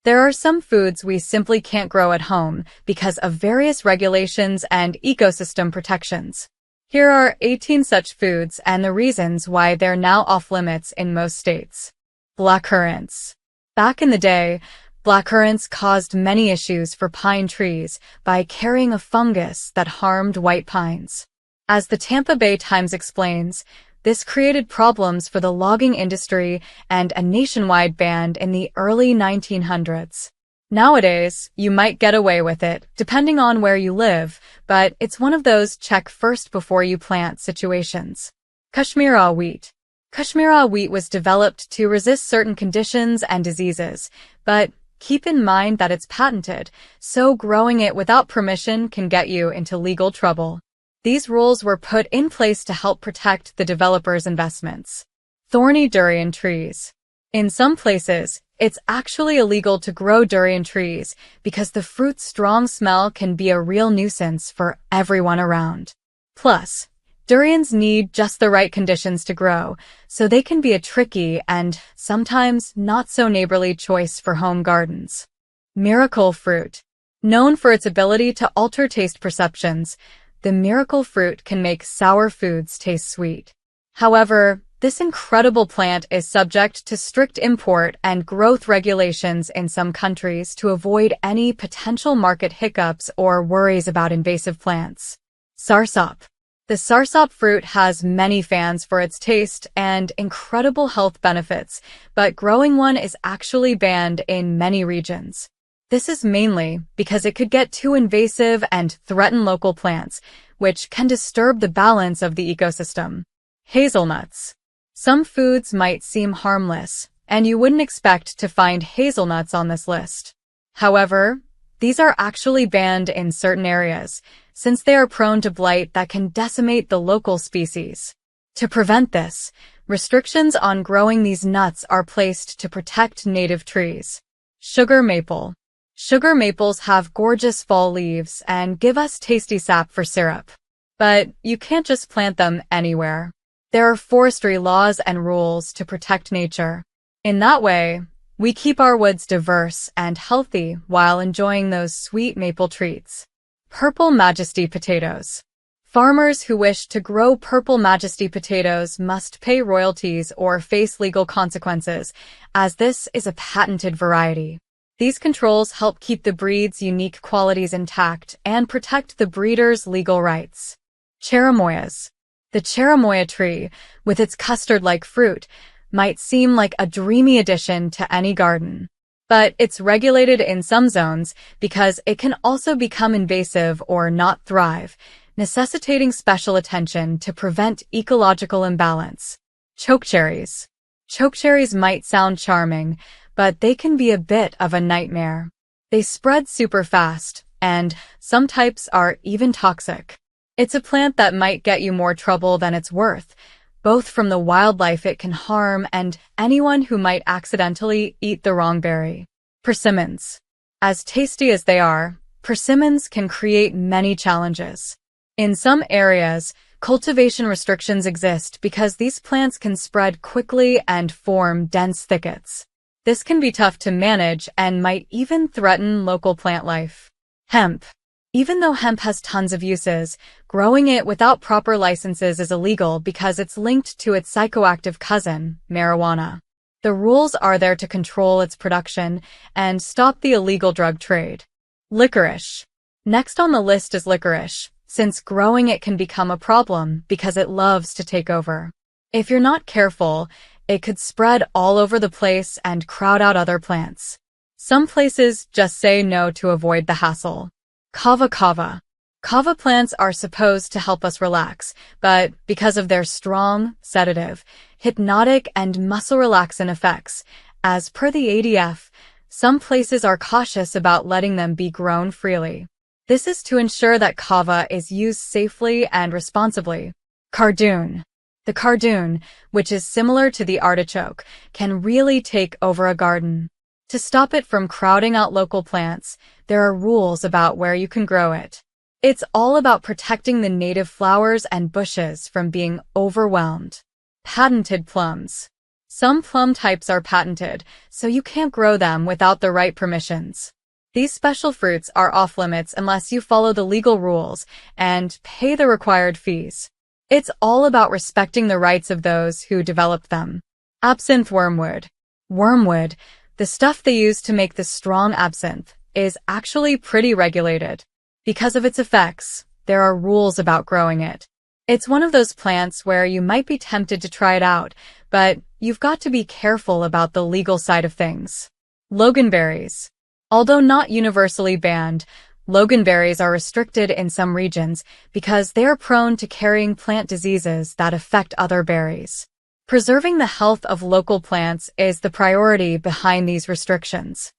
There are some foods we simply can't grow at home because of various regulations and ecosystem protections. Here are 18 such foods and the reasons why they're now off-limits in most states. Blackcurrants. Back in the day, blackcurrants caused many issues for pine trees by carrying a fungus that harmed white pines. As the Tampa Bay Times explains, this created problems for the logging industry and a nationwide ban in the early 1900s. Nowadays, you might get away with it, depending on where you live, but it's one of those check first before you plant situations. Kashmira wheat. Kashmira wheat was developed to resist certain conditions and diseases, but keep in mind that it's patented, so growing it without permission can get you into legal trouble. These rules were put in place to help protect the developers' investments. Thorny durian trees. In some places, it's actually illegal to grow durian trees because the fruit's strong smell can be a real nuisance for everyone around. Plus, durians need just the right conditions to grow, so they can be a tricky and sometimes not so neighborly choice for home gardens. Miracle fruit. Known for its ability to alter taste perceptions, the miracle fruit can make sour foods taste sweet. However, this incredible plant is subject to strict import and growth regulations in some countries to avoid any potential market hiccups or worries about invasive plants. Sarop. The sarop fruit has many fans for its taste and incredible health benefits, but growing one is actually banned in many regions. This is mainly because it could get too invasive and threaten local plants, which can disturb the balance of the ecosystem. Hazelnuts. Some foods might seem harmless, and you wouldn't expect to find hazelnuts on this list. However, these are actually banned in certain areas, since they are prone to blight that can decimate the local species. To prevent this, restrictions on growing these nuts are placed to protect native trees. Sugar maple. Sugar maples have gorgeous fall leaves and give us tasty sap for syrup. But you can't just plant them anywhere. There are forestry laws and rules to protect nature. In that way, we keep our woods diverse and healthy while enjoying those sweet maple treats. Purple Majesty potatoes. Farmers who wish to grow purple Majesty potatoes must pay royalties or face legal consequences, as this is a patented variety. These controls help keep the breed's unique qualities intact and protect the breeder's legal rights. Cherimoyas. The cherimoya tree, with its custard-like fruit, might seem like a dreamy addition to any garden. But it's regulated in some zones because it can also become invasive or not thrive, necessitating special attention to prevent ecological imbalance. Chokecherries. Chokecherries might sound charming, but they can be a bit of a nightmare. They spread super fast, and some types are even toxic. It's a plant that might get you more trouble than it's worth, both from the wildlife it can harm and anyone who might accidentally eat the wrong berry. Persimmons. As tasty as they are, persimmons can create many challenges. In some areas, cultivation restrictions exist because these plants can spread quickly and form dense thickets. This can be tough to manage and might even threaten local plant life. Hemp. Even though hemp has tons of uses, growing it without proper licenses is illegal because it's linked to its psychoactive cousin, marijuana. The rules are there to control its production and stop the illegal drug trade. Licorice. Next on the list is licorice, since growing it can become a problem because it loves to take over. If you're not careful, it could spread all over the place and crowd out other plants. Some places just say no to avoid the hassle. Cava. Cava plants are supposed to help us relax, but because of their strong, sedative, hypnotic, and muscle-relaxant effects, as per the ADF, some places are cautious about letting them be grown freely. This is to ensure that Cava is used safely and responsibly. Cardon. The Cardon, which is similar to the artichoke, can really take over a garden. To stop it from crowding out local plants, there are rules about where you can grow it. It's all about protecting the native flowers and bushes from being overwhelmed. Patented plums. Some plum types are patented, so you can't grow them without the right permissions. These special fruits are off-limits unless you follow the legal rules and pay the required fees. It's all about respecting the rights of those who developed them. Absinthe wormwood. Wormwood, the stuff they use to make the strong absinthe, is actually pretty regulated. Because of its effects, there are rules about growing it. It's one of those plants where you might be tempted to try it out, but you've got to be careful about the legal side of things. Loganberries. Although not universally banned, Loganberries are restricted in some regions because they are prone to carrying plant diseases that affect other berries. Preserving the health of local plants is the priority behind these restrictions.